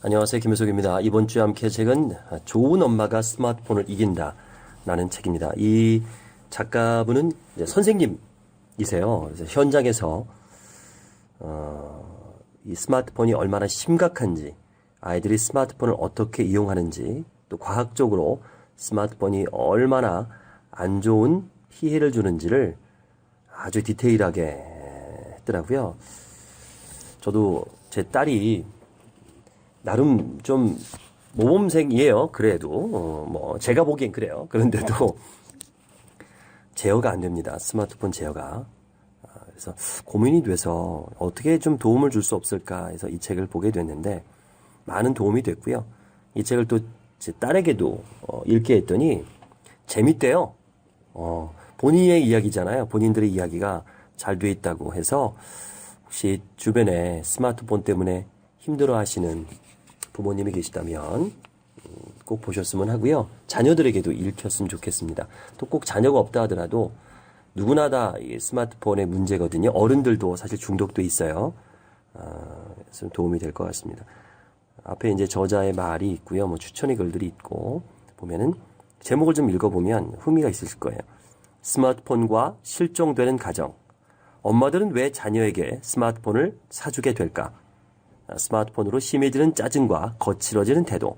안녕하세요. 김효석입니다. 이번 주에 함께 책은 좋은 엄마가 스마트폰을 이긴다 라는 책입니다. 이 작가분은 이제 선생님이세요. 그래서 현장에서 이 스마트폰이 얼마나 심각한지, 아이들이 스마트폰을 어떻게 이용하는지, 또 과학적으로 스마트폰이 얼마나 안 좋은 피해를 주는지를 아주 디테일하게 했더라고요. 저도 제 딸이 나름 좀 모범생이에요. 그래도 뭐 제가 보기엔 그래요. 그런데도 제어가 안 됩니다. 스마트폰 제어가. 그래서 고민이 돼서 어떻게 좀 도움을 줄 수 없을까 해서 이 책을 보게 됐는데 많은 도움이 됐고요. 이 책을 또 제 딸에게도 읽게 했더니 재밌대요. 본인의 이야기잖아요. 본인들의 이야기가 잘 돼 있다고 해서 혹시 주변에 스마트폰 때문에 힘들어 하시는 부모님이 계시다면 꼭 보셨으면 하고요. 자녀들에게도 읽혔으면 좋겠습니다. 또 꼭 자녀가 없다 하더라도 누구나 다 스마트폰의 문제거든요. 어른들도 사실 중독도 있어요. 그래서 도움이 될 것 같습니다. 앞에 이제 저자의 말이 있고요. 뭐 추천의 글들이 있고 보면은 제목을 좀 읽어보면 흥미가 있으실 거예요. 스마트폰과 실종되는 가정. 엄마들은 왜 자녀에게 스마트폰을 사주게 될까? 스마트폰으로 심해지는 짜증과 거칠어지는 태도,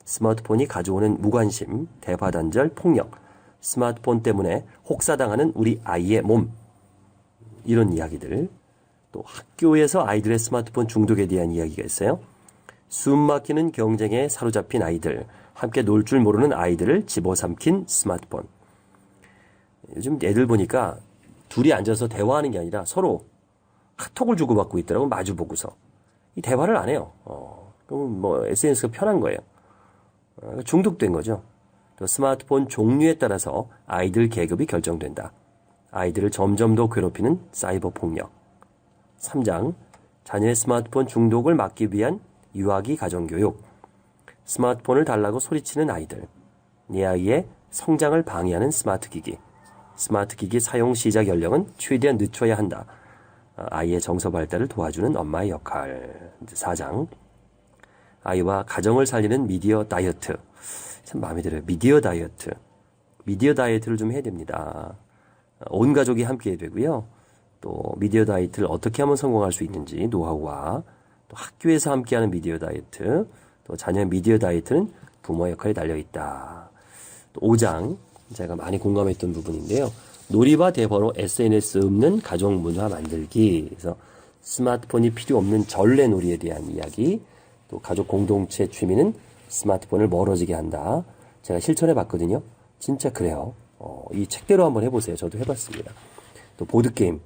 스마트폰이 가져오는 무관심, 대화단절, 폭력, 스마트폰 때문에 혹사당하는 우리 아이의 몸, 이런 이야기들. 또 학교에서 아이들의 스마트폰 중독에 대한 이야기가 있어요. 숨막히는 경쟁에 사로잡힌 아이들, 함께 놀 줄 모르는 아이들을 집어삼킨 스마트폰. 요즘 애들 보니까 둘이 앉아서 대화하는 게 아니라 서로 카톡을 주고받고 있더라고, 마주보고서. 이 대화를 안 해요. 그럼 뭐 SNS가 편한 거예요. 중독된 거죠. 또 스마트폰 종류에 따라서 아이들 계급이 결정된다. 아이들을 점점 더 괴롭히는 사이버 폭력. 3장, 자녀의 스마트폰 중독을 막기 위한 유아기 가정교육. 스마트폰을 달라고 소리치는 아이들. 내 아이의 성장을 방해하는 스마트 기기. 스마트 기기 사용 시작 연령은 최대한 늦춰야 한다. 아이의 정서 발달을 도와주는 엄마의 역할. 4장. 아이와 가정을 살리는 미디어 다이어트. 참 마음에 들어요. 미디어 다이어트. 미디어 다이어트를 좀 해야 됩니다. 온 가족이 함께 해야 되고요. 또 미디어 다이어트를 어떻게 하면 성공할 수 있는지 노하우와 또 학교에서 함께하는 미디어 다이어트, 또 자녀의 미디어 다이어트는 부모 역할이 달려있다. 또 5장. 제가 많이 공감했던 부분인데요. 놀이와 대화로 SNS 없는 가족 문화 만들기. 그래서 스마트폰이 필요 없는 전래놀이에 대한 이야기. 또 가족 공동체 취미는 스마트폰을 멀어지게 한다. 제가 실천해 봤거든요. 진짜 그래요. 이 책대로 한번 해보세요. 저도 해봤습니다. 또 보드게임.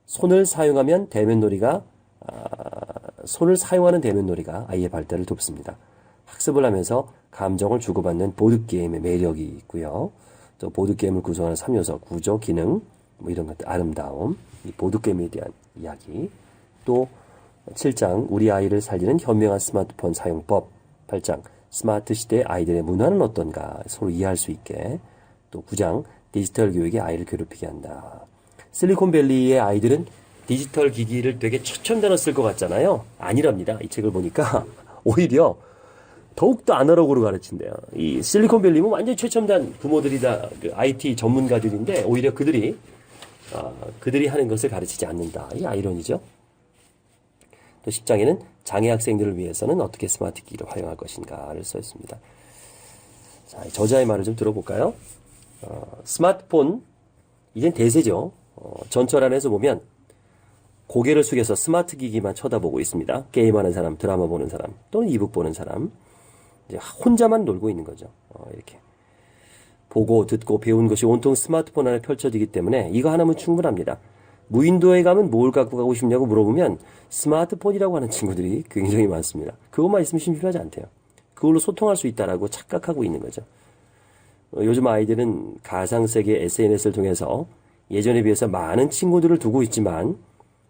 손을 사용하는 대면놀이가 아이의 발달을 돕습니다. 학습을 하면서 감정을 주고받는 보드게임의 매력이 있고요. 또 보드게임을 구성하는 3요소, 구조, 기능, 뭐 이런 것들, 아름다움, 이 보드게임에 대한 이야기. 또 7장, 우리 아이를 살리는 현명한 스마트폰 사용법. 8장, 스마트 시대의 아이들의 문화는 어떤가 서로 이해할 수 있게. 또 9장, 디지털 교육이 아이를 괴롭히게 한다. 실리콘밸리의 아이들은 디지털 기기를 되게 최첨단으로 쓸 것 같잖아요. 아니랍니다. 이 책을 보니까 오히려 더욱더 아날로그로 가르친대요. 이 실리콘밸리는 완전히 최첨단 부모들이 다 그 IT 전문가들인데 오히려 그들이 하는 것을 가르치지 않는다. 이 아이러니죠. 또 10장에는 장애 학생들을 위해서는 어떻게 스마트 기기를 활용할 것인가를 써 있습니다. 자, 저자의 말을 좀 들어볼까요? 스마트폰, 이젠 대세죠. 전철 안에서 보면 고개를 숙여서 스마트 기기만 쳐다보고 있습니다. 게임하는 사람, 드라마 보는 사람, 또는 이북 보는 사람. 이제 혼자만 놀고 있는 거죠. 이렇게. 보고, 듣고, 배운 것이 온통 스마트폰 안에 펼쳐지기 때문에 이거 하나면 충분합니다. 무인도에 가면 뭘 갖고 가고 싶냐고 물어보면 스마트폰이라고 하는 친구들이 굉장히 많습니다. 그것만 있으면 심심하지 않대요. 그걸로 소통할 수 있다라고 착각하고 있는 거죠. 요즘 아이들은 가상세계 SNS를 통해서 예전에 비해서 많은 친구들을 두고 있지만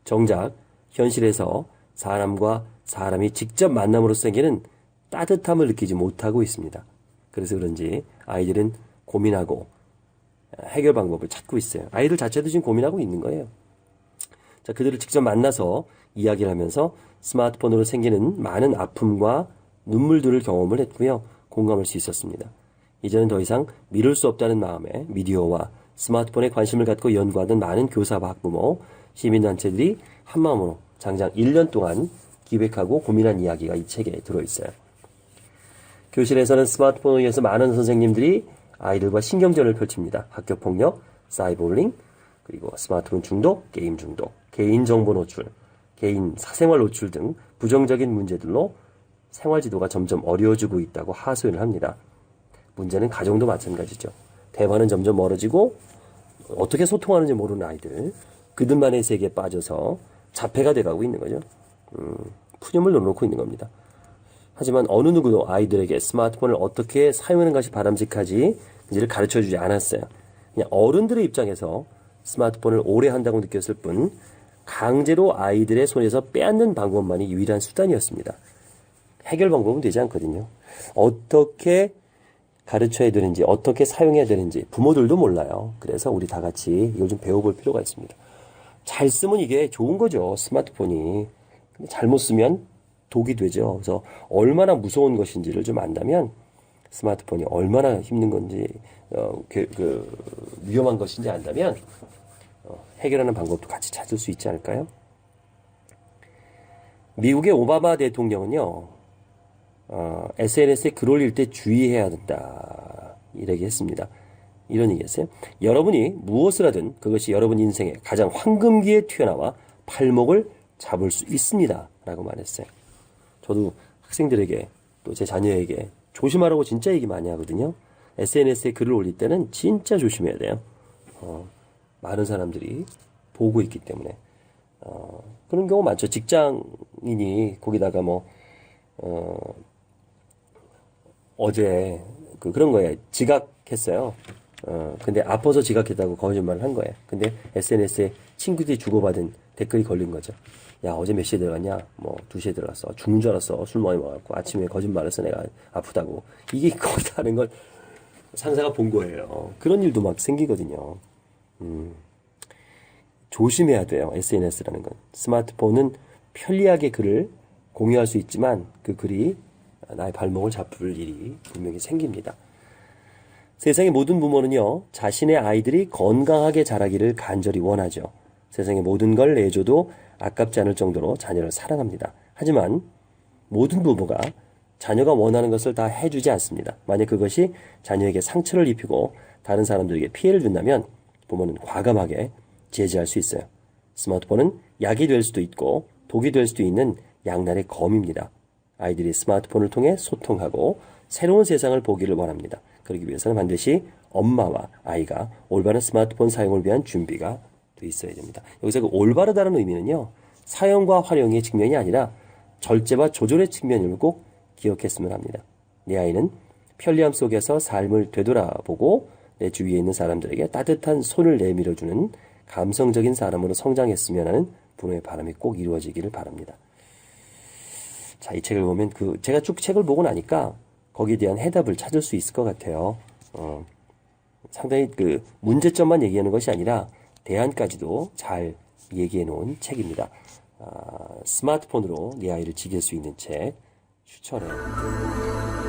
정작 현실에서 사람과 사람이 직접 만남으로써 생기는 따뜻함을 느끼지 못하고 있습니다. 그래서 그런지 아이들은 고민하고 해결 방법을 찾고 있어요. 아이들 자체도 지금 고민하고 있는 거예요. 자, 그들을 직접 만나서 이야기를 하면서 스마트폰으로 생기는 많은 아픔과 눈물들을 경험을 했고요. 공감할 수 있었습니다. 이제는 더 이상 미룰 수 없다는 마음에 미디어와 스마트폰에 관심을 갖고 연구하던 많은 교사와 학부모, 시민단체들이 한마음으로 장장 1년 동안 기획하고 고민한 이야기가 이 책에 들어있어요. 교실에서는 스마트폰에 의해서 많은 선생님들이 아이들과 신경전을 펼칩니다. 학교폭력, 사이버bullying, 그리고 스마트폰 중독, 게임 중독, 개인정보 노출, 개인 사생활 노출 등 부정적인 문제들로 생활지도가 점점 어려워지고 있다고 하소연을 합니다. 문제는 가정도 마찬가지죠. 대화는 점점 멀어지고 어떻게 소통하는지 모르는 아이들, 그들만의 세계에 빠져서 자폐가 돼가고 있는 거죠. 푸념을 넣어놓고 있는 겁니다. 하지만 어느 누구도 아이들에게 스마트폰을 어떻게 사용하는 것이 바람직하지를 가르쳐주지 않았어요. 그냥 어른들의 입장에서 스마트폰을 오래 한다고 느꼈을 뿐 강제로 아이들의 손에서 빼앗는 방법만이 유일한 수단이었습니다. 해결 방법은 되지 않거든요. 어떻게 가르쳐야 되는지, 어떻게 사용해야 되는지 부모들도 몰라요. 그래서 우리 다 같이 이걸 좀 배워볼 필요가 있습니다. 잘 쓰면 이게 좋은 거죠, 스마트폰이. 근데 잘못 쓰면 독이 되죠. 그래서 얼마나 무서운 것인지를 좀 안다면 스마트폰이 얼마나 힘든 건지, 위험한 것인지 안다면 해결하는 방법도 같이 찾을 수 있지 않을까요? 미국의 오바마 대통령은요, SNS에 글 올릴 때 주의해야 된다, 이렇게 했습니다. 이런 얘기했어요. 여러분이 무엇을 하든 그것이 여러분 인생의 가장 황금기에 튀어나와 팔목을 잡을 수 있습니다, 라고 말했어요. 저도 학생들에게 또 제 자녀에게 조심하라고 진짜 얘기 많이 하거든요. SNS에 글을 올릴 때는 진짜 조심해야 돼요. 많은 사람들이 보고 있기 때문에. 그런 경우 많죠. 직장인이 거기다가 어제 그런 거예요. 지각했어요. 근데 아파서 지각했다고 거짓말을 한 거예요. 근데 SNS에 친구들이 주고받은 댓글이 걸린 거죠. 야, 어제 몇 시에 들어갔냐? 2시에 들어갔어. 죽는 줄 알았어. 술 많이 먹었고 아침에 거짓말해서 내가 아프다고. 이게 거의 다른 걸 상사가 본 거예요. 그런 일도 막 생기거든요. 조심해야 돼요. SNS라는 건. 스마트폰은 편리하게 글을 공유할 수 있지만 그 글이 나의 발목을 잡을 일이 분명히 생깁니다. 세상의 모든 부모는요, 자신의 아이들이 건강하게 자라기를 간절히 원하죠. 세상의 모든 걸 내줘도 아깝지 않을 정도로 자녀를 사랑합니다. 하지만 모든 부모가 자녀가 원하는 것을 다 해주지 않습니다. 만약 그것이 자녀에게 상처를 입히고 다른 사람들에게 피해를 준다면 부모는 과감하게 제지할 수 있어요. 스마트폰은 약이 될 수도 있고 독이 될 수도 있는 양날의 검입니다. 아이들이 스마트폰을 통해 소통하고 새로운 세상을 보기를 원합니다. 그러기 위해서는 반드시 엄마와 아이가 올바른 스마트폰 사용을 위한 준비가 돼 있어야 됩니다. 여기서 그 올바르다는 의미는요, 사용과 활용의 측면이 아니라 절제와 조절의 측면을 꼭 기억했으면 합니다. 내 아이는 편리함 속에서 삶을 되돌아보고 내 주위에 있는 사람들에게 따뜻한 손을 내밀어주는 감성적인 사람으로 성장했으면 하는 부모의 바람이 꼭 이루어지기를 바랍니다. 자, 이 책을 보면 제가 쭉 책을 보고 나니까 거기에 대한 해답을 찾을 수 있을 것 같아요. 상당히 문제점만 얘기하는 것이 아니라 대안까지도 잘 얘기해 놓은 책입니다. 스마트폰으로 내 아이를 지킬 수 있는 책 추천해요.